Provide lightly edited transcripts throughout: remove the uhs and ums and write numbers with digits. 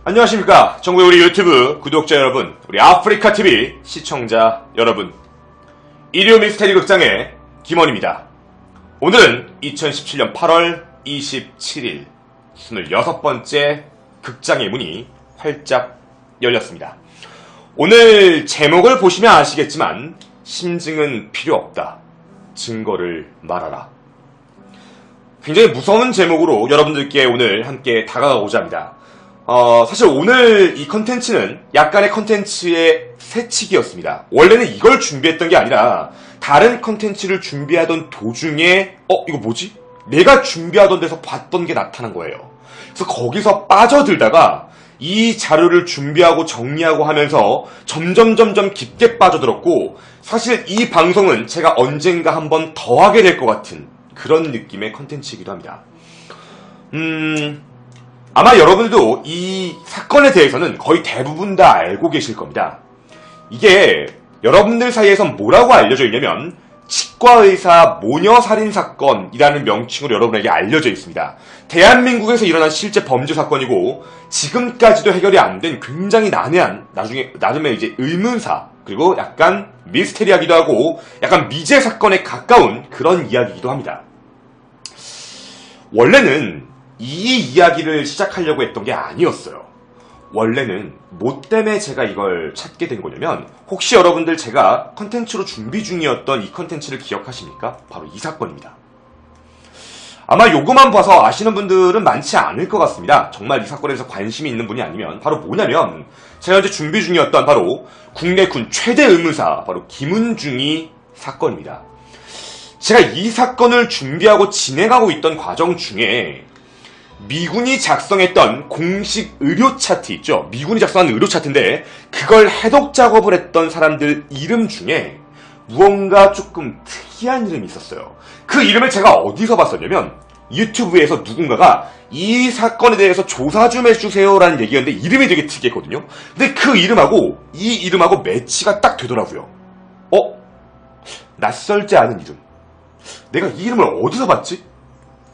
안녕하십니까. 전국의 우리 유튜브 구독자 여러분, 우리 아프리카TV 시청자 여러분. 일요 미스테리 극장의 김원입니다. 오늘은 2017년 8월 27일 26번째 극장의 문이 활짝 열렸습니다. 오늘 제목을 보시면 아시겠지만 심증은 필요 없다. 증거를 말하라. 굉장히 무서운 제목으로 여러분들께 오늘 함께 다가가고자 합니다. 사실 오늘 이 컨텐츠는 약간의 컨텐츠의 새치기였습니다. 원래는 이걸 준비했던 게 아니라 다른 컨텐츠를 준비하던 도중에 이거 뭐지? 내가 준비하던 데서 봤던 게 나타난 거예요. 그래서 거기서 빠져들다가 이 자료를 준비하고 정리하고 하면서 점점 깊게 빠져들었고, 사실 이 방송은 제가 언젠가 한번 더 하게 될 것 같은 그런 느낌의 컨텐츠이기도 합니다. 아마 여러분들도 이 사건에 대해서는 거의 대부분 다 알고 계실 겁니다. 이게 여러분들 사이에선 뭐라고 알려져 있냐면 치과의사 모녀살인 사건이라는 명칭으로 여러분에게 알려져 있습니다. 대한민국에서 일어난 실제 범죄 사건이고 지금까지도 해결이 안 된 굉장히 난해한 나름의 이제 의문사, 그리고 약간 미스테리하기도 하고 약간 미제 사건에 가까운 그런 이야기이기도 합니다. 원래는 이 이야기를 시작하려고 했던 게 아니었어요. 원래는 뭐 때문에 제가 이걸 찾게 된 거냐면, 혹시 여러분들 제가 컨텐츠로 준비 중이었던 이 컨텐츠를 기억하십니까? 바로 이 사건입니다. 아마 요거만 봐서 아시는 분들은 많지 않을 것 같습니다. 정말 이 사건에 대해서 관심이 있는 분이 아니면. 바로 뭐냐면 제가 현재 준비 중이었던 바로 국내 군 최대 의문사, 바로 김은중이 사건입니다. 제가 이 사건을 준비하고 진행하고 있던 과정 중에 미군이 작성했던 공식 의료 차트 있죠? 미군이 작성한 의료 차트인데 그걸 해독 작업을 했던 사람들 이름 중에 무언가 조금 특이한 이름이 있었어요. 그 이름을 제가 어디서 봤었냐면 유튜브에서 누군가가 이 사건에 대해서 조사 좀 해주세요라는 얘기였는데 이름이 되게 특이했거든요. 근데 그 이름하고 이 이름하고 매치가 딱 되더라고요. 낯설지 않은 이름. 내가 이 이름을 어디서 봤지?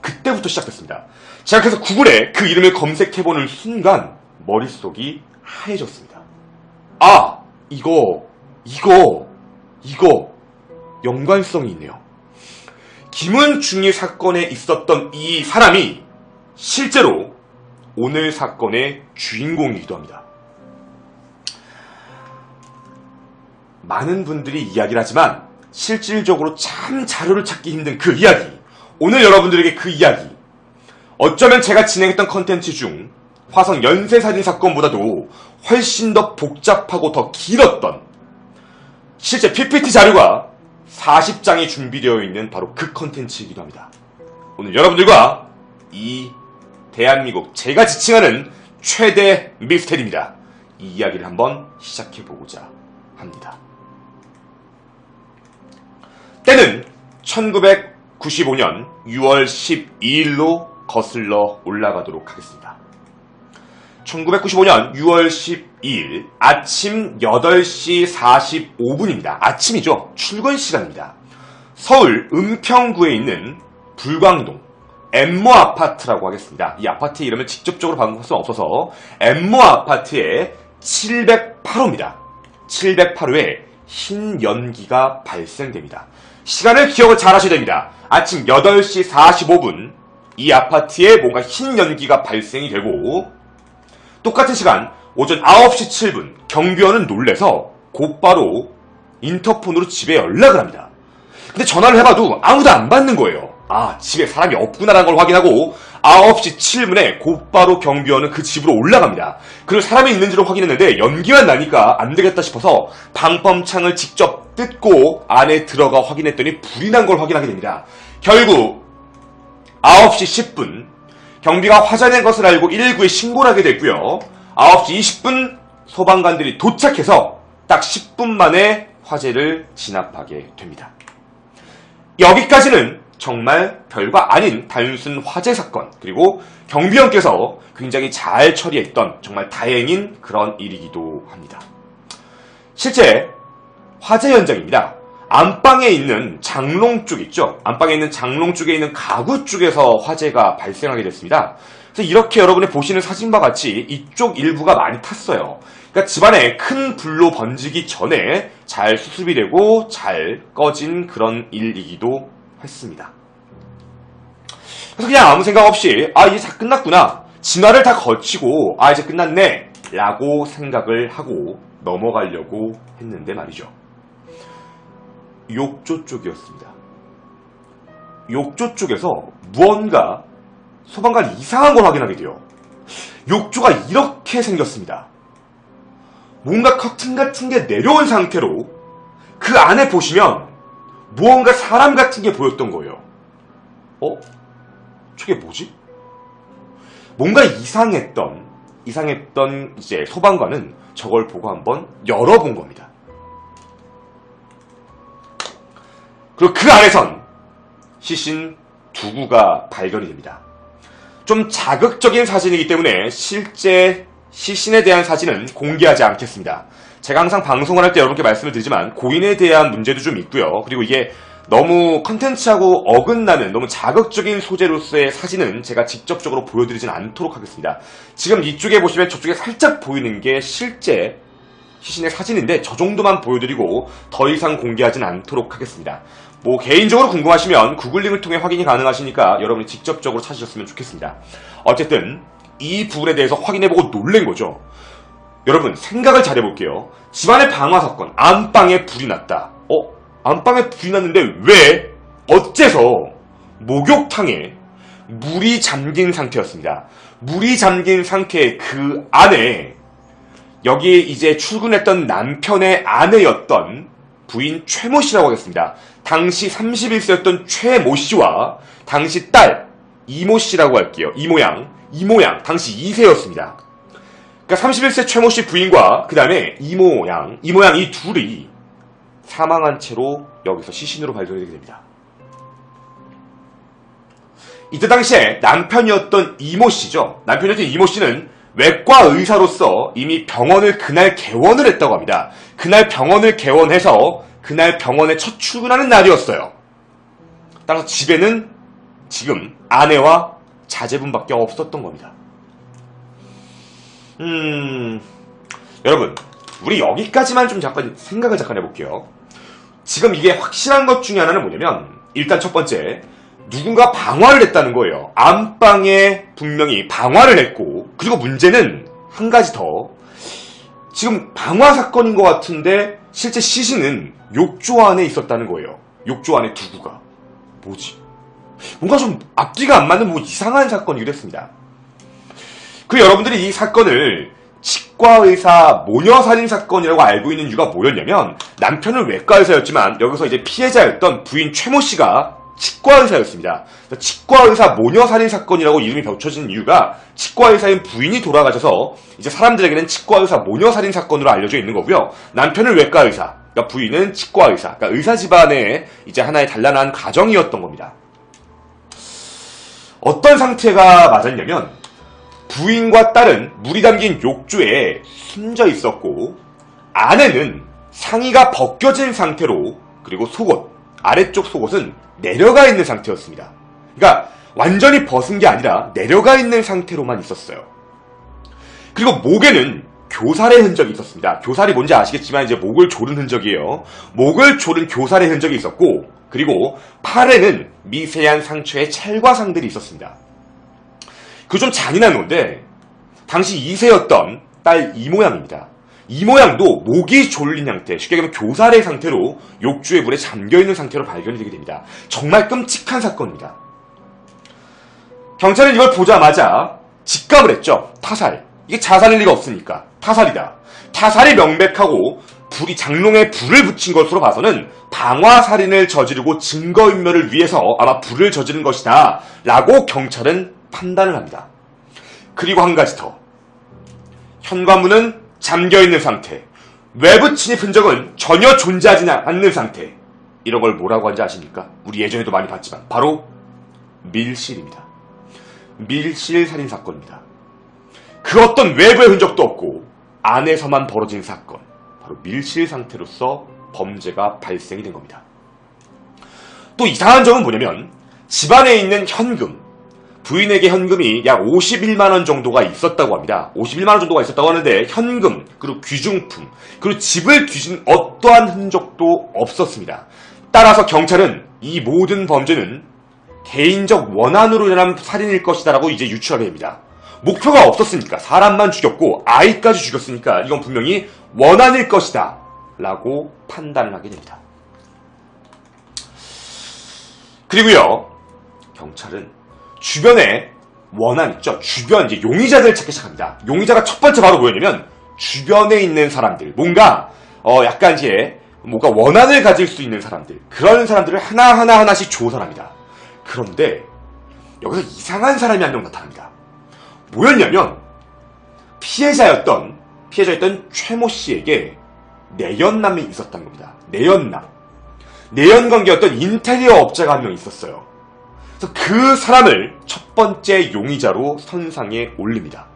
그때부터 시작됐습니다. 제가 그래서 구글에 그 이름을 검색해보는 순간 머릿속이 하얘졌습니다. 이거 연관성이 있네요. 김은중이 사건에 있었던 이 사람이 실제로 오늘 사건의 주인공이기도 합니다. 많은 분들이 이야기를 하지만 실질적으로 참 자료를 찾기 힘든 그 이야기, 오늘 여러분들에게 그 이야기, 어쩌면 제가 진행했던 컨텐츠 중 화성 연쇄살인 사건보다도 훨씬 더 복잡하고 더 길었던 실제 PPT 자료가 40장이 준비되어 있는 바로 그 컨텐츠이기도 합니다. 오늘 여러분들과 이 대한민국 제가 지칭하는 최대 미스테리입니다. 이 이야기를 한번 시작해보고자 합니다. 때는 1995년 6월 12일로 거슬러 올라가도록 하겠습니다. 1995년 6월 12일 아침 8시 45분입니다. 아침이죠. 출근 시간입니다. 서울 은평구에 있는 불광동 엠모 아파트라고 하겠습니다. 이 아파트의 이름을 직접적으로 방송할 수는 없어서 엠모 아파트의 708호입니다. 708호에 흰 연기가 발생됩니다. 시간을 기억을 잘 하셔야 됩니다. 아침 8시 45분 이 아파트에 뭔가 흰 연기가 발생이 되고, 똑같은 시간 오전 9시 7분 경비원은 놀래서 곧바로 인터폰으로 집에 연락을 합니다. 근데 전화를 해봐도 아무도 안 받는 거예요. 집에 사람이 없구나라는 걸 확인하고 9시 7분에 곧바로 경비원은 그 집으로 올라갑니다. 그리고 사람이 있는지를 확인했는데 연기만 나니까 안 되겠다 싶어서 방범창을 직접 뜯고 안에 들어가 확인했더니 불이 난 걸 확인하게 됩니다. 결국 9시 10분 경비가 화재낸 것을 알고 119에 신고를 하게 됐고요. 9시 20분 소방관들이 도착해서 딱 10분 만에 화재를 진압하게 됩니다. 여기까지는 정말 별거 아닌 단순 화재 사건, 그리고 경비원께서 굉장히 잘 처리했던 정말 다행인 그런 일이기도 합니다. 실제 화재 현장입니다. 안방에 있는 장롱 쪽 있죠? 안방에 있는 장롱 쪽에 있는 가구 쪽에서 화재가 발생하게 됐습니다. 그래서 이렇게 여러분이 보시는 사진과 같이 이쪽 일부가 많이 탔어요. 그러니까 집안에 큰 불로 번지기 전에 잘 수습이 되고 잘 꺼진 그런 일이기도 했습니다. 그래서 그냥 아무 생각 없이 이제 다 끝났구나. 진화를 다 거치고 이제 끝났네 라고 생각을 하고 넘어가려고 했는데 말이죠. 욕조 쪽이었습니다. 욕조 쪽에서 무언가 소방관이 이상한 걸 확인하게 돼요. 욕조가 이렇게 생겼습니다. 뭔가 커튼 같은 게 내려온 상태로 그 안에 보시면 무언가 사람 같은 게 보였던 거예요. 저게 뭐지? 뭔가 이상했던 이제 소방관은 저걸 보고 한번 열어본 겁니다. 그리고 그 안에선 시신 두 구가 발견이 됩니다. 좀 자극적인 사진이기 때문에 실제 시신에 대한 사진은 공개하지 않겠습니다. 제가 항상 방송을 할 때 여러분께 말씀을 드리지만 고인에 대한 문제도 좀 있고요. 그리고 이게 너무 컨텐츠하고 어긋나는 너무 자극적인 소재로서의 사진은 제가 직접적으로 보여드리진 않도록 하겠습니다. 지금 이쪽에 보시면 저쪽에 살짝 보이는 게 실제 시신의 사진인데 저 정도만 보여드리고 더 이상 공개하진 않도록 하겠습니다. 개인적으로 궁금하시면 구글링을 통해 확인이 가능하시니까 여러분이 직접적으로 찾으셨으면 좋겠습니다. 어쨌든 이 부분에 대해서 확인해보고 놀란 거죠. 여러분 생각을 잘 해볼게요. 집안의 방화 사건, 안방에 불이 났다. 안방에 불이 났는데 왜? 어째서 목욕탕에 물이 잠긴 상태였습니다. 물이 잠긴 상태의 그 안에 여기에 이제 출근했던 남편의 아내였던 부인 최모 씨라고 하겠습니다. 당시 31세였던 최모 씨와 당시 딸 이모 씨라고 할게요. 이모양 당시 2세였습니다. 그러니까 31세 최모 씨 부인과 그 다음에 이모양 이 둘이 사망한 채로 여기서 시신으로 발견이 되게 됩니다. 이때 당시에 남편이었던 이모 씨는 외과 의사로서 이미 병원을 그날 개원을 했다고 합니다. 그날 병원을 개원해서 그날 병원에 첫 출근하는 날이었어요. 따라서 집에는 지금 아내와 자제분밖에 없었던 겁니다. 여러분 우리 여기까지만 좀 잠깐 생각을 해볼게요. 지금 이게 확실한 것 중에 하나는 뭐냐면 일단 첫 번째 누군가 방화를 했다는 거예요. 안방에 분명히 방화를 했고 그리고 문제는 한 가지 더 지금 방화 사건인 것 같은데 실제 시신은 욕조 안에 있었다는 거예요. 욕조 안에 두 구가. 뭐지? 뭔가 좀 앞뒤가 안 맞는 이상한 사건이기도 했습니다. 그리고 여러분들이 이 사건을 치과의사 모녀살인 사건이라고 알고 있는 이유가 뭐였냐면 남편은 외과의사였지만 여기서 이제 피해자였던 부인 최모 씨가 치과의사였습니다. 치과의사 모녀살인 사건이라고 이름이 붙여진 이유가 치과의사인 부인이 돌아가셔서 이제 사람들에게는 치과의사 모녀살인 사건으로 알려져 있는 거고요. 남편은 외과의사, 그러니까 부인은 치과의사, 그러니까 의사 집안의 이제 하나의 단란한 가정이었던 겁니다. 어떤 상태가 맞았냐면 부인과 딸은 물이 담긴 욕조에 숨져 있었고 아내는 상의가 벗겨진 상태로 그리고 속옷, 아래쪽 속옷은 내려가 있는 상태였습니다. 그러니까 완전히 벗은 게 아니라 내려가 있는 상태로만 있었어요. 그리고 목에는 교살의 흔적이 있었습니다. 교살이 뭔지 아시겠지만 이제 목을 조른 흔적이에요. 목을 조른 교살의 흔적이 있었고 그리고 팔에는 미세한 상처의 찰과상들이 있었습니다. 그 좀 잔인한 건데 당시 2세였던 딸 이모양입니다. 이모양도 목이 졸린 상태, 쉽게 얘기하면 교살의 상태로 욕조의 물에 잠겨있는 상태로 발견이 되게 됩니다. 정말 끔찍한 사건입니다. 경찰은 이걸 보자마자 직감을 했죠. 타살. 이게 자살일 리가 없으니까 타살이다. 타살이 명백하고 장롱에 불을 붙인 것으로 봐서는 방화살인을 저지르고 증거인멸을 위해서 아마 불을 저지른 것이다 라고 경찰은 판단을 합니다. 그리고 한 가지 더. 현관문은 잠겨있는 상태, 외부 침입 흔적은 전혀 존재하지 않는 상태. 이런 걸 뭐라고 하는지 아십니까? 우리 예전에도 많이 봤지만 바로 밀실입니다. 밀실 살인 사건입니다. 그 어떤 외부의 흔적도 없고 안에서만 벌어진 사건, 바로 밀실 상태로서 범죄가 발생이 된 겁니다. 또 이상한 점은 뭐냐면 집안에 있는 현금, 부인에게 현금이 약 51만 원 정도가 있었다고 합니다. 51만 원 정도가 있었다고 하는데 현금, 그리고 귀중품, 그리고 집을 뒤진 어떠한 흔적도 없었습니다. 따라서 경찰은 이 모든 범죄는 개인적 원한으로 인한 살인일 것이다 라고 이제 유추하게 됩니다. 목표가 없었으니까, 사람만 죽였고 아이까지 죽였으니까 이건 분명히 원한일 것이다 라고 판단을 하게 됩니다. 그리고요, 경찰은 주변에 원한 있죠. 주변 이제 용의자들을 찾기 시작합니다. 용의자가 첫 번째 바로 뭐였냐면 주변에 있는 사람들, 뭔가 약간 이제 뭔가 원한을 가질 수 있는 사람들, 그런 사람들을 하나씩 조사를 합니다. 그런데 여기서 이상한 사람이 한 명 나타납니다. 뭐였냐면 피해자였던 최모 씨에게 내연남이 있었던 겁니다. 내연관계였던 인테리어 업자가 한 명 있었어요. 그래서 그 사람을 첫 번째 용의자로 선상에 올립니다.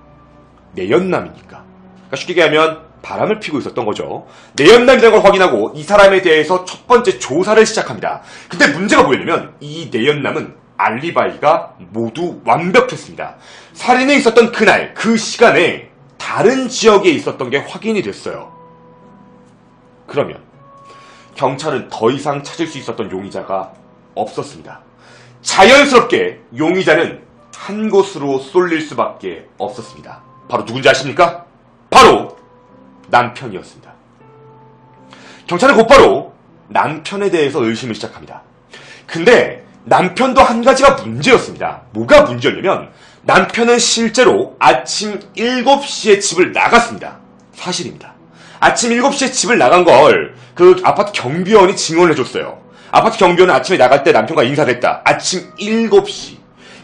내연남이니까. 그러니까 쉽게 얘기하면 바람을 피고 있었던 거죠. 내연남이라는 걸 확인하고 이 사람에 대해서 첫 번째 조사를 시작합니다. 근데 문제가 뭐였냐면 이 내연남은 알리바이가 모두 완벽했습니다. 살인이 있었던 그날, 그 시간에 다른 지역에 있었던 게 확인이 됐어요. 그러면 경찰은 더 이상 찾을 수 있었던 용의자가 없었습니다. 자연스럽게 용의자는 한 곳으로 쏠릴 수밖에 없었습니다. 바로 누군지 아십니까? 바로 남편이었습니다. 경찰은 곧바로 남편에 대해서 의심을 시작합니다. 근데 남편도 한 가지가 문제였습니다. 뭐가 문제였냐면 남편은 실제로 아침 7시에 집을 나갔습니다. 사실입니다. 아침 7시에 집을 나간 걸 그 아파트 경비원이 증언을 해줬어요. 아파트 경비원은 아침에 나갈 때 남편과 인사를 했다. 아침 7시.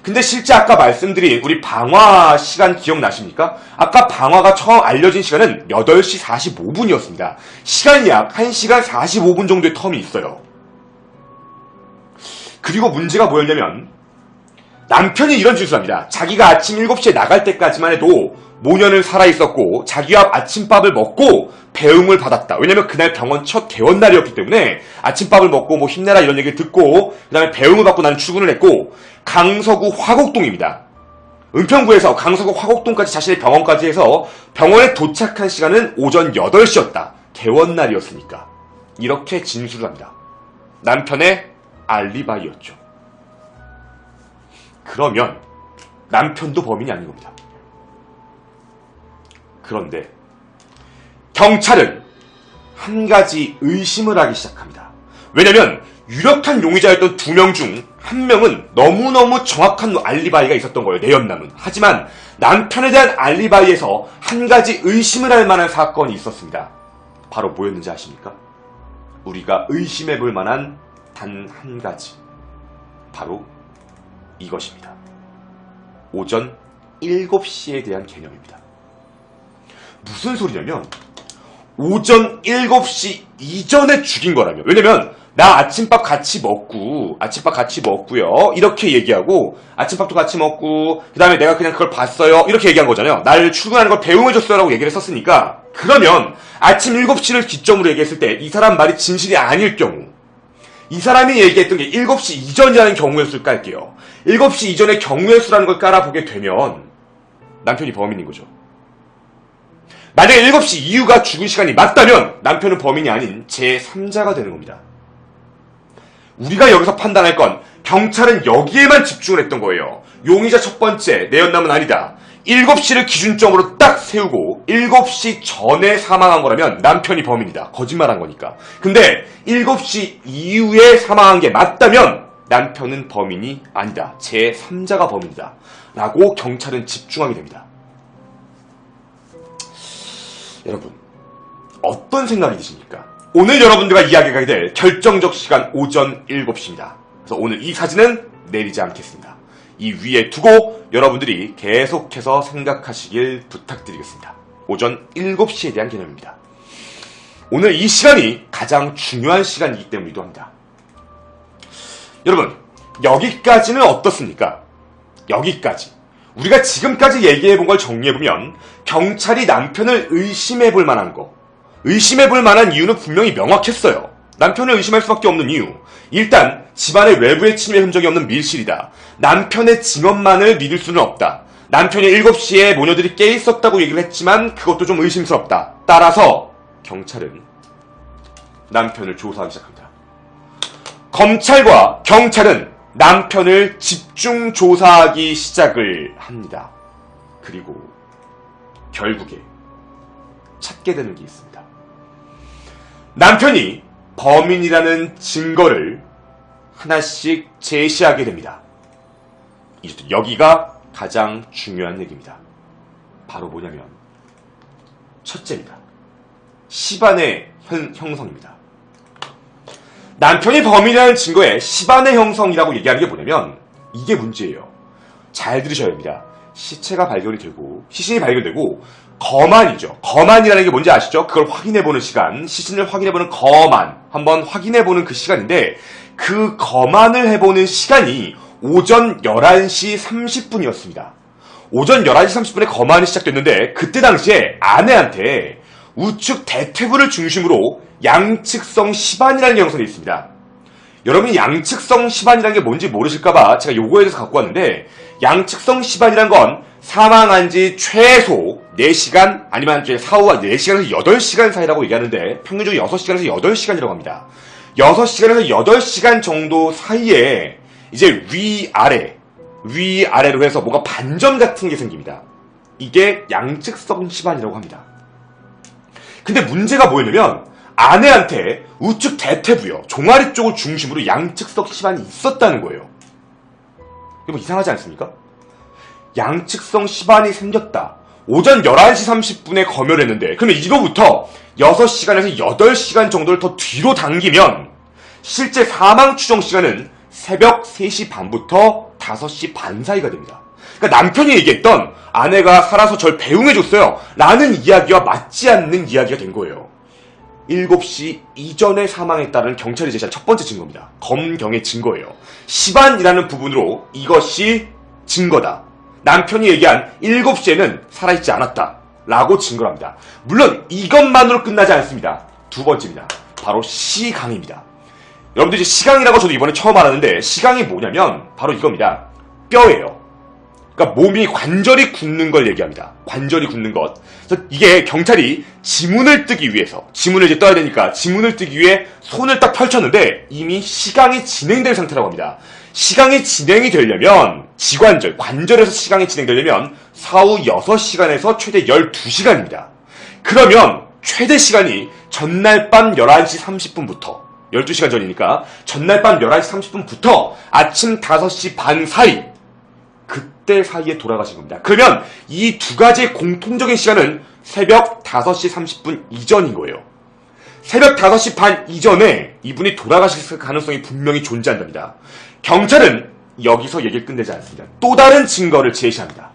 근데 실제 아까 말씀드린 우리 방화 시간 기억나십니까? 아까 방화가 처음 알려진 시간은 8시 45분이었습니다. 시간이 약 1시간 45분 정도의 텀이 있어요. 그리고 문제가 뭐였냐면 남편이 이런 진술을 합니다. 자기가 아침 7시에 나갈 때까지만 해도 모녀는 살아있었고 자기와 아침밥을 먹고 배웅을 받았다. 왜냐면 그날 병원 첫 개원날이었기 때문에 아침밥을 먹고 뭐 힘내라 이런 얘기를 듣고 그 다음에 배웅을 받고 나는 출근을 했고 강서구 화곡동입니다. 은평구에서 강서구 화곡동까지 자신의 병원까지 해서 병원에 도착한 시간은 오전 8시였다. 개원날이었으니까. 이렇게 진술을 합니다. 남편의 알리바이였죠. 그러면 남편도 범인이 아닌 겁니다. 그런데 경찰은 한 가지 의심을 하기 시작합니다. 왜냐면 유력한 용의자였던 2명 중 1명은 너무너무 정확한 알리바이가 있었던 거예요. 내연남은. 하지만 남편에 대한 알리바이에서 한 가지 의심을 할 만한 사건이 있었습니다. 바로 뭐였는지 아십니까? 우리가 의심해 볼 만한 단 한 가지. 바로 이것입니다. 오전 7시에 대한 개념입니다. 무슨 소리냐면 오전 7시 이전에 죽인 거라며. 왜냐면 나 아침밥 같이 먹고요 이렇게 얘기하고 아침밥도 같이 먹고 그 다음에 내가 그냥 그걸 봤어요 이렇게 얘기한 거잖아요. 날 출근하는 걸 배웅해줬어요 라고 얘기를 했었으니까 그러면 아침 7시를 기점으로 얘기했을 때 이 사람 말이 진실이 아닐 경우 이 사람이 얘기했던 게 7시 이전이라는 경우의 수를 깔게요. 7시 이전의 경우의 수라는 걸 깔아보게 되면 남편이 범인인 거죠. 만약에 7시 이후가 죽은 시간이 맞다면 남편은 범인이 아닌 제3자가 되는 겁니다. 우리가 여기서 판단할 건 경찰은 여기에만 집중을 했던 거예요. 용의자 첫 번째, 내연남은 아니다. 7시를 기준점으로 딱 세우고 7시 전에 사망한 거라면 남편이 범인이다. 거짓말한 거니까. 근데 7시 이후에 사망한 게 맞다면 남편은 범인이 아니다. 제3자가 범인이다. 라고 경찰은 집중하게 됩니다. 여러분, 어떤 생각이 드십니까? 오늘 여러분들과 이야기하게 될 결정적 시간 오전 7시입니다. 그래서 오늘 이 사진은 내리지 않겠습니다. 이 위에 두고 여러분들이 계속해서 생각하시길 부탁드리겠습니다. 오전 7시에 대한 개념입니다. 오늘 이 시간이 가장 중요한 시간이기 때문이기도 합니다. 여러분, 여기까지는 어떻습니까? 여기까지. 우리가 지금까지 얘기해본 걸 정리해보면 경찰이 남편을 의심해볼 만한 거, 의심해볼 만한 이유는 분명히 명확했어요. 남편을 의심할 수밖에 없는 이유. 일단 집안의 외부의 침입의 흔적이 없는 밀실이다. 남편의 증언만을 믿을 수는 없다. 남편이 7시에 모녀들이 깨 있었다고 얘기를 했지만 그것도 좀 의심스럽다. 따라서 경찰은 남편을 조사하기 시작합니다. 검찰과 경찰은 남편을 집중 조사하기 시작을 합니다. 그리고 결국에 찾게 되는 게 있습니다. 남편이 범인이라는 증거를 하나씩 제시하게 됩니다. 이제 여기가 가장 중요한 얘기입니다. 바로 뭐냐면 첫째입니다. 시반의 형성입니다. 남편이 범인이라는 증거에 시반의 형성이라고 얘기하는 게 뭐냐면 이게 문제예요. 잘 들으셔야 됩니다. 시체가 발견이 되고 시신이 발견되고 거만이죠. 거만이라는 게 뭔지 아시죠? 그걸 확인해보는 시간, 시신을 확인해보는 거만, 한번 확인해보는 그 시간인데 그 거만을 해보는 시간이 오전 11시 30분이었습니다. 오전 11시 30분에 거만이 시작됐는데 그때 당시에 아내한테 우측 대퇴부를 중심으로 양측성 시반이라는 게 형성이 있습니다. 여러분이 양측성 시반이라는 게 뭔지 모르실까봐 제가 요거에 대해서 갖고 왔는데 양측성 시반이란 건 사망한 지 최소 4시간 아니면 사후가 4시간에서 8시간 사이라고 얘기하는데 평균적으로 6시간에서 8시간이라고 합니다. 6시간에서 8시간 정도 사이에 이제 위아래로 해서 뭔가 반점 같은 게 생깁니다. 이게 양측성 시반이라고 합니다. 근데 문제가 뭐였냐면 아내한테 우측 대퇴부요, 종아리 쪽을 중심으로 양측성 시반이 있었다는 거예요. 이거 뭐 이상하지 않습니까? 양측성 시반이 생겼다. 오전 11시 30분에 검열했는데 그러면 이거부터 6시간에서 8시간 정도를 더 뒤로 당기면 실제 사망 추정 시간은 새벽 3시 반부터 5시 반 사이가 됩니다. 그러니까 남편이 얘기했던 아내가 살아서 절 배웅해줬어요 라는 이야기와 맞지 않는 이야기가 된 거예요. 7시 이전에 사망했다는 경찰이 제시한 첫 번째 증거입니다. 검경의 증거예요. 시반이라는 부분으로 이것이 증거다. 남편이 얘기한 7시에는 살아있지 않았다 라고 증거를 합니다. 물론 이것만으로 끝나지 않습니다. 두 번째입니다. 바로 시강입니다. 여러분들 이제 시강이라고 저도 이번에 처음 알았는데 시강이 뭐냐면 바로 이겁니다. 뼈예요. 그러니까 몸이 관절이 굳는 걸 얘기합니다. 관절이 굳는 것. 그래서 이게 경찰이 지문을 뜨기 위해서, 지문을 이제 떠야 되니까 지문을 뜨기 위해 손을 딱 펼쳤는데 이미 시강이 진행된 상태라고 합니다. 시강이 진행이 되려면 지관절, 관절에서 시강이 진행되려면 사후 6시간에서 최대 12시간입니다. 그러면 최대 시간이 전날 밤 11시 30분부터 12시간 전이니까 전날 밤 11시 30분부터 아침 5시 반 사이, 그때 사이에 돌아가신 겁니다. 그러면 이 두 가지의 공통적인 시간은 새벽 5시 30분 이전인 거예요. 새벽 5시 반 이전에 이분이 돌아가실 가능성이 분명히 존재한답니다. 경찰은 여기서 얘기를 끝내지 않습니다. 또 다른 증거를 제시합니다.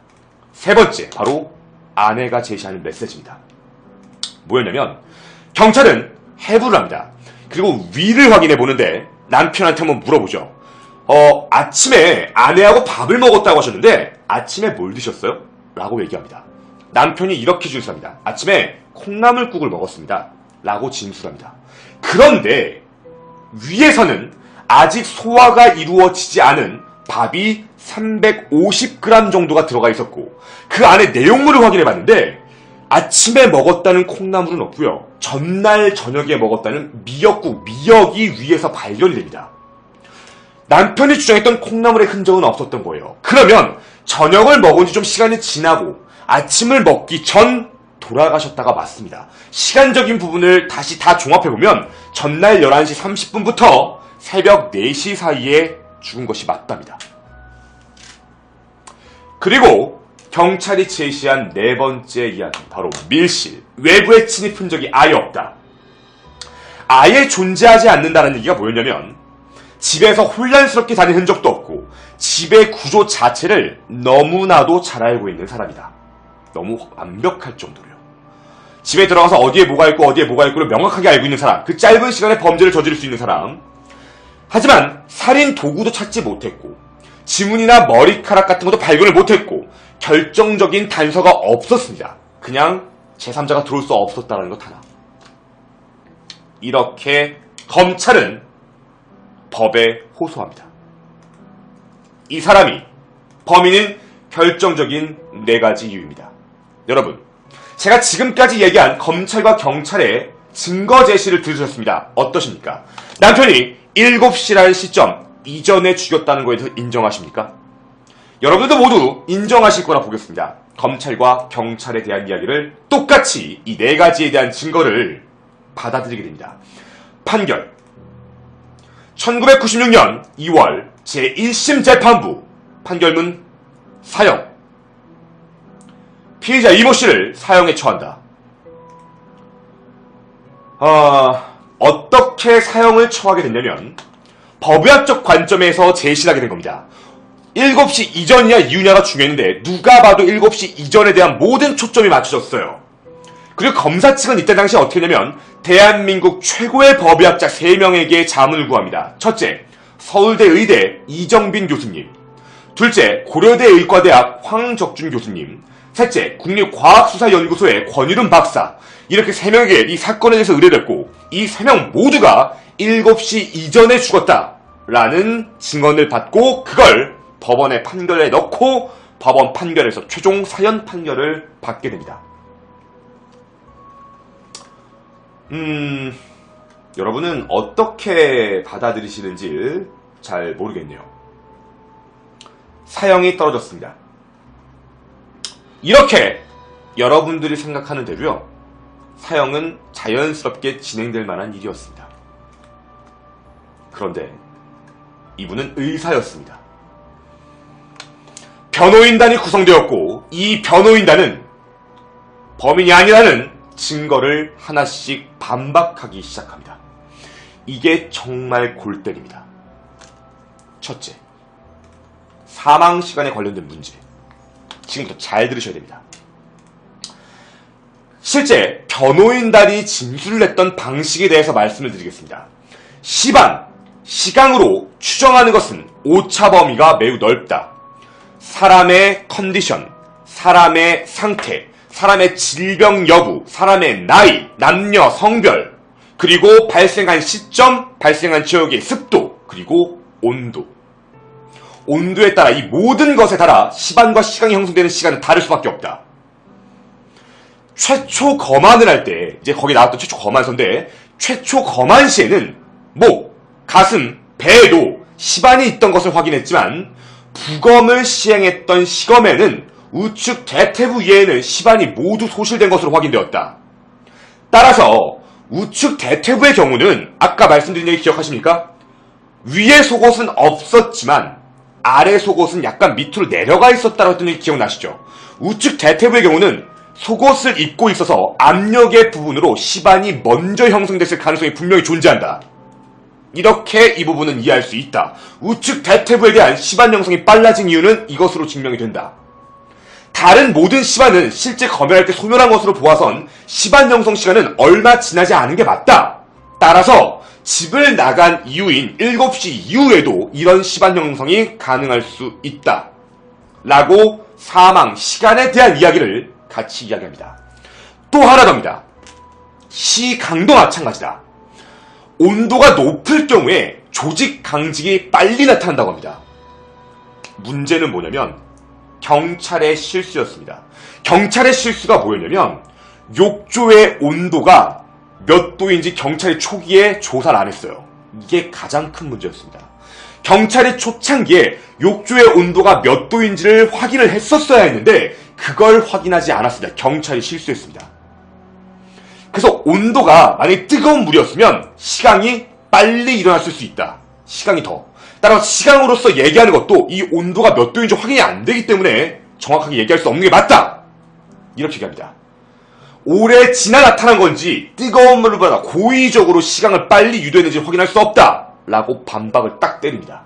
세 번째, 바로 아내가 제시하는 메시지입니다. 뭐였냐면 경찰은 해부를 합니다. 그리고 위를 확인해 보는데 남편한테 한번 물어보죠. 아침에 아내하고 밥을 먹었다고 하셨는데 아침에 뭘 드셨어요? 라고 얘기합니다. 남편이 이렇게 진술합니다. 아침에 콩나물국을 먹었습니다. 라고 진술합니다. 그런데 위에서는 아직 소화가 이루어지지 않은 밥이 350g 정도가 들어가 있었고 그 안에 내용물을 확인해 봤는데 아침에 먹었다는 콩나물은 없고요. 전날 저녁에 먹었다는 미역이 위에서 발견이 됩니다. 남편이 주장했던 콩나물의 흔적은 없었던 거예요. 그러면 저녁을 먹은 지 좀 시간이 지나고 아침을 먹기 전 돌아가셨다가 맞습니다. 시간적인 부분을 다시 다 종합해보면 전날 11시 30분부터 새벽 4시 사이에 죽은 것이 맞답니다. 그리고 경찰이 제시한 네 번째 이야기, 바로 밀실, 외부의 침입 흔적이 아예 없다. 아예 존재하지 않는다는 얘기가 뭐였냐면 집에서 혼란스럽게 다닌 흔적도 없고 집의 구조 자체를 너무나도 잘 알고 있는 사람이다. 너무 완벽할 정도로요. 집에 들어가서 어디에 뭐가 있고 어디에 뭐가 있고를 명확하게 알고 있는 사람, 그 짧은 시간에 범죄를 저지를 수 있는 사람. 하지만 살인 도구도 찾지 못했고 지문이나 머리카락 같은 것도 발견을 못했고 결정적인 단서가 없었습니다. 그냥 제3자가 들어올 수 없었다는 것 하나. 이렇게 검찰은 법에 호소합니다. 이 사람이 범인은 결정적인 4가지 이유입니다. 여러분, 제가 지금까지 얘기한 검찰과 경찰의 증거 제시를 들으셨습니다. 어떠십니까? 남편이 7시라는 시점 이전에 죽였다는 거에 대해서 인정하십니까? 여러분들도 모두 인정하실 거라 보겠습니다. 검찰과 경찰에 대한 이야기를 똑같이 이 4가지에 대한 증거를 받아들이게 됩니다. 판결. 1996년 2월 제1심 재판부 판결문 사형. 피해자 이모 씨를 사형에 처한다. 어떻게 사형을 처하게 됐냐면 법의학적 관점에서 제시하게 된 겁니다. 7시 이전이냐 이후냐가 중요했는데 누가 봐도 7시 이전에 대한 모든 초점이 맞춰졌어요. 그리고 검사 측은 이때 당시 어떻게 했냐면 대한민국 최고의 법의학자 3명에게 자문을 구합니다. 첫째, 서울대 의대 이정빈 교수님. 둘째, 고려대 의과대학 황적준 교수님. 셋째, 국립과학수사연구소의 권유름 박사. 이렇게 3명에게 이 사건에 대해서 의뢰를 했고 이 3명 모두가 7시 이전에 죽었다라는 증언을 받고 그걸 법원의 판결에 넣고 법원 판결에서 최종 사형 판결을 받게 됩니다. 여러분은 어떻게 받아들이시는지 잘 모르겠네요. 사형이 떨어졌습니다. 이렇게 여러분들이 생각하는 대로요. 사형은 자연스럽게 진행될 만한 일이었습니다. 그런데 이분은 의사였습니다. 변호인단이 구성되었고 이 변호인단은 범인이 아니라는 증거를 하나씩 반박하기 시작합니다. 이게 정말 골 때립니다. 첫째, 사망 시간에 관련된 문제. 지금부터 잘 들으셔야 됩니다. 실제 변호인단이 진술을 했던 방식에 대해서 말씀을 드리겠습니다. 시간으로 추정하는 것은 오차 범위가 매우 넓다. 사람의 컨디션, 사람의 상태, 사람의 질병 여부, 사람의 나이, 남녀, 성별, 그리고 발생한 시점, 발생한 지역의 습도, 그리고 온도. 온도에 따라 이 모든 것에 따라 시반과 시간이 형성되는 시간은 다를 수밖에 없다. 최초 검안을 할 때, 이제 거기 나왔던 최초 검안서인데, 최초 검안 시에는 목, 가슴, 배에도 시반이 있던 것을 확인했지만, 부검을 시행했던 시검에는 우측 대퇴부 위에는 시반이 모두 소실된 것으로 확인되었다. 따라서 우측 대퇴부의 경우는 아까 말씀드린 얘기 기억하십니까? 위에 속옷은 없었지만 아래 속옷은 약간 밑으로 내려가 있었다고 했던 얘기 기억나시죠? 우측 대퇴부의 경우는 속옷을 입고 있어서 압력의 부분으로 시반이 먼저 형성됐을 가능성이 분명히 존재한다. 이렇게 이 부분은 이해할 수 있다. 우측 대퇴부에 대한 시반 형성이 빨라진 이유는 이것으로 증명이 된다. 다른 모든 시반은 실제 검열할 때 소멸한 것으로 보아선 시반 형성 시간은 얼마 지나지 않은 게 맞다. 따라서 집을 나간 이후인 7시 이후에도 이런 시반 형성이 가능할 수 있다. 라고 사망 시간에 대한 이야기를 같이 이야기합니다. 또 하나 더입니다. 시강도 마찬가지다. 온도가 높을 경우에 조직 강직이 빨리 나타난다고 합니다. 문제는 뭐냐면 경찰의 실수였습니다. 경찰의 실수가 뭐였냐면 욕조의 온도가 몇 도인지 경찰이 초기에 조사를 안 했어요. 이게 가장 큰 문제였습니다. 경찰이 초창기에 욕조의 온도가 몇 도인지를 확인을 했었어야 했는데 그걸 확인하지 않았습니다. 경찰이 실수했습니다. 그래서 온도가 만약에 뜨거운 물이었으면 시강이 빨리 일어났을 수 있다. 시강이 더. 따라서 시강으로서 얘기하는 것도 이 온도가 몇 도인지 확인이 안 되기 때문에 정확하게 얘기할 수 없는 게 맞다. 이렇게 얘기합니다. 오래 지나 나타난 건지 뜨거운 물을 받아 고의적으로 시강을 빨리 유도했는지 확인할 수 없다. 라고 반박을 딱 때립니다.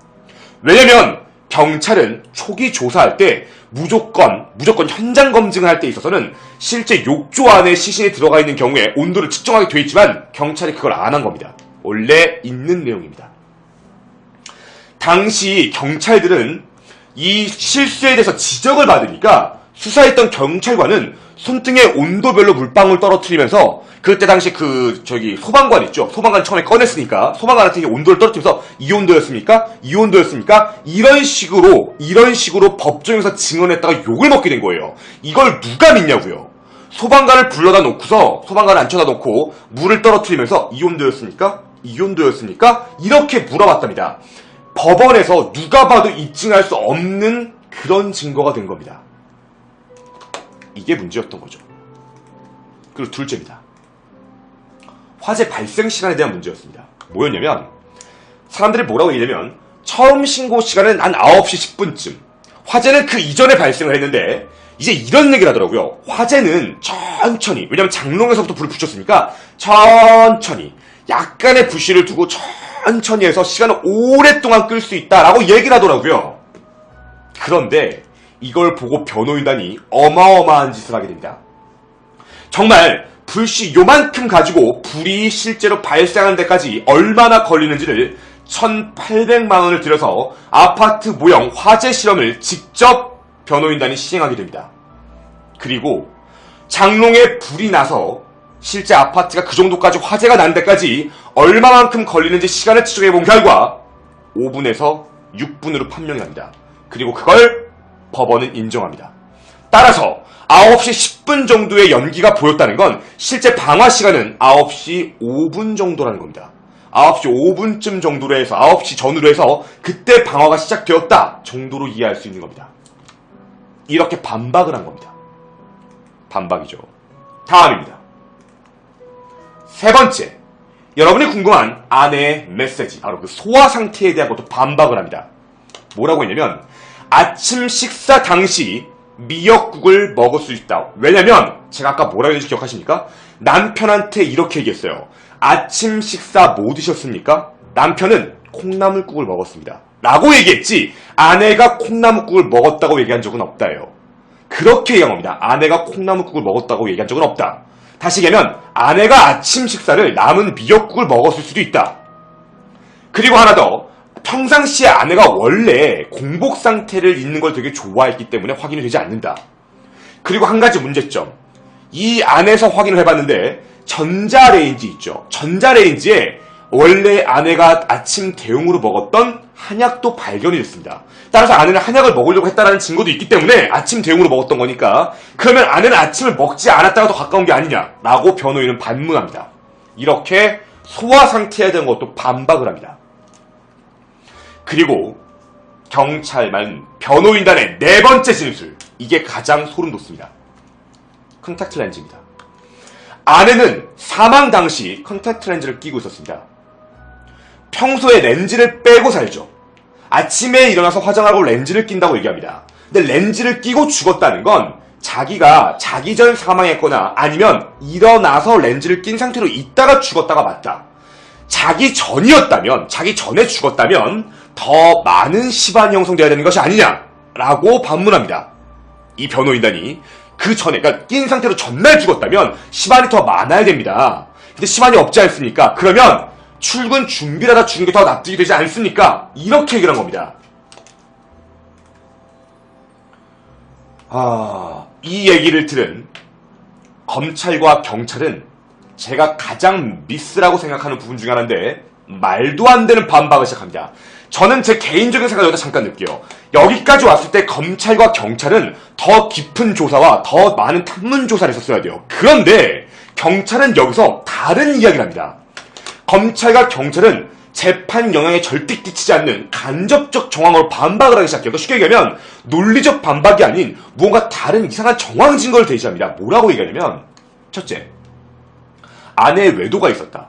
왜냐면 경찰은 초기 조사할 때 무조건 현장 검증을 할 때 있어서는 실제 욕조 안에 시신이 들어가 있는 경우에 온도를 측정하게 돼 있지만 경찰이 그걸 안 한 겁니다. 원래 있는 내용입니다. 당시 경찰들은 이 실수에 대해서 지적을 받으니까 수사했던 경찰관은 손등에 온도별로 물방울 떨어뜨리면서 그때 당시 소방관 있죠? 소방관 처음에 꺼냈으니까 소방관한테 온도를 떨어뜨려서 이 온도였습니까? 이 온도였습니까? 이런 식으로 법정에서 증언했다가 욕을 먹게 된 거예요. 이걸 누가 믿냐고요? 소방관을 불러다 놓고서 소방관을 앉혀다 놓고 물을 떨어뜨리면서 이 온도였습니까? 이 온도였습니까? 이렇게 물어봤답니다. 법원에서 누가 봐도 입증할 수 없는 그런 증거가 된 겁니다. 이게 문제였던 거죠. 그리고 둘째입니다. 화재 발생 시간에 대한 문제였습니다. 뭐였냐면 사람들이 뭐라고 얘기하냐면 처음 신고 시간은 한 9시 10분쯤 화재는 그 이전에 발생을 했는데 이제 이런 얘기를 하더라고요. 화재는 천천히, 왜냐면 장롱에서부터 불을 붙였으니까 천천히 약간의 부시를 두고 천천히 해서 시간을 오랫동안 끌 수 있다라고 얘기를 하더라고요. 그런데 이걸 보고 변호인단이 어마어마한 짓을 하게 됩니다. 정말 불씨 요만큼 가지고 불이 실제로 발생하는 데까지 얼마나 걸리는지를 1,800만 원을 들여서 아파트 모형 화재 실험을 직접 변호인단이 시행하게 됩니다. 그리고 장롱에 불이 나서 실제 아파트가 그 정도까지 화재가 난 데까지 얼마만큼 걸리는지 시간을 측정해 본 결과 5분에서 6분으로 판명이 납니다. 그리고 그걸 법원은 인정합니다. 따라서 9시 10분 정도의 연기가 보였다는 건 실제 방화 시간은 9시 5분 정도라는 겁니다. 9시 5분쯤 정도로 해서 9시 전후로 해서 그때 방화가 시작되었다 정도로 이해할 수 있는 겁니다. 이렇게 반박을 한 겁니다. 반박이죠. 다음입니다. 세 번째, 여러분이 궁금한 아내의 메시지, 바로 그 소화 상태에 대한 것도 반박을 합니다. 뭐라고 했냐면 아침 식사 당시 미역국을 먹을 수 있다. 왜냐면 제가 아까 뭐라고 했는지 기억하십니까? 남편한테 이렇게 얘기했어요. 아침 식사 뭐 드셨습니까? 남편은 콩나물국을 먹었습니다. 라고 얘기했지 아내가 콩나물국을 먹었다고 얘기한 적은 없다예요. 그렇게 얘기한 겁니다. 아내가 콩나물국을 먹었다고 얘기한 적은 없다. 다시 얘기하면 아내가 아침 식사를 남은 미역국을 먹었을 수도 있다. 그리고 하나 더, 평상시에 아내가 원래 공복 상태를 있는 걸 되게 좋아했기 때문에 확인이 되지 않는다. 그리고 한 가지 문제점, 이 안에서 확인을 해봤는데 전자레인지 있죠. 전자레인지에 원래 아내가 아침 대용으로 먹었던 한약도 발견이 됐습니다. 따라서 아내는 한약을 먹으려고 했다는 증거도 있기 때문에 아침 대용으로 먹었던 거니까 그러면 아내는 아침을 먹지 않았다가 더 가까운 게 아니냐라고 변호인은 반문합니다. 이렇게 소화 상태에 대한 것도 반박을 합니다. 그리고 변호인단의 네 번째 진술, 이게 가장 소름 돋습니다. 컨택트 렌즈입니다. 아내는 사망 당시 컨택트 렌즈를 끼고 있었습니다. 평소에 렌즈를 빼고 살죠. 아침에 일어나서 화장하고 렌즈를 낀다고 얘기합니다. 근데 렌즈를 끼고 죽었다는 건 자기가 자기 전 사망했거나 아니면 일어나서 렌즈를 낀 상태로 있다가 죽었다가 맞다. 자기 전에 죽었다면 더 많은 시반이 형성되어야 되는 것이 아니냐라고 반문합니다. 이 변호인단이 그 전에, 그러니까 낀 상태로 전날 죽었다면 시반이 더 많아야 됩니다. 근데 시반이 없지 않습니까? 그러면 출근 준비를 하다 죽은 게 더 납득이 되지 않습니까? 이렇게 얘기를 한 겁니다. 이 얘기를 들은 검찰과 경찰은 제가 가장 미스라고 생각하는 부분 중에 하나인데 말도 안 되는 반박을 시작합니다. 저는 제 개인적인 생각을 여기다 잠깐 넣을게요. 여기까지 왔을 때 검찰과 경찰은 더 깊은 조사와 더 많은 탐문 조사를 했었어야 돼요. 그런데 경찰은 여기서 다른 이야기를 합니다. 검찰과 경찰은 재판 영향에 절대 끼치지 않는 간접적 정황으로 반박을 하기 시작해요. 쉽게 얘기하면 논리적 반박이 아닌 무언가 다른 이상한 정황 증거를 제시합니다. 뭐라고 얘기하냐면 첫째, 아내의 외도가 있었다.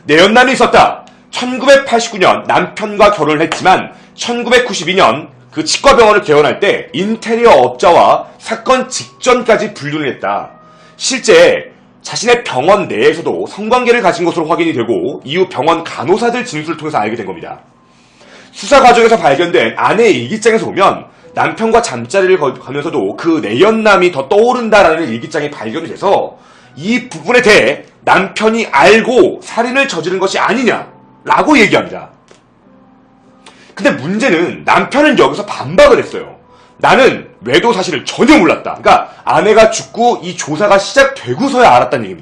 내연남이 있었다. 1989년 남편과 결혼을 했지만 1992년 그 치과병원을 개원할 때 인테리어 업자와 사건 직전까지 불륜을 했다. 실제 자신의 병원 내에서도 성관계를 가진 것으로 확인이 되고 이후 병원 간호사들 진술을 통해서 알게 된 겁니다. 수사 과정에서 발견된 아내의 일기장에서 보면 남편과 잠자리를 가면서도 그 내연남이 더 떠오른다라는 일기장이 발견이 돼서 이 부분에 대해 남편이 알고 살인을 저지른 것이 아니냐라고 얘기합니다. 근데 문제는 남편은 여기서 반박을 했어요. 나는 외도 사실을 전혀 몰랐다. 그러니까 아내가 죽고 이 조사가 시작되고서야 알았다는 얘기입니다.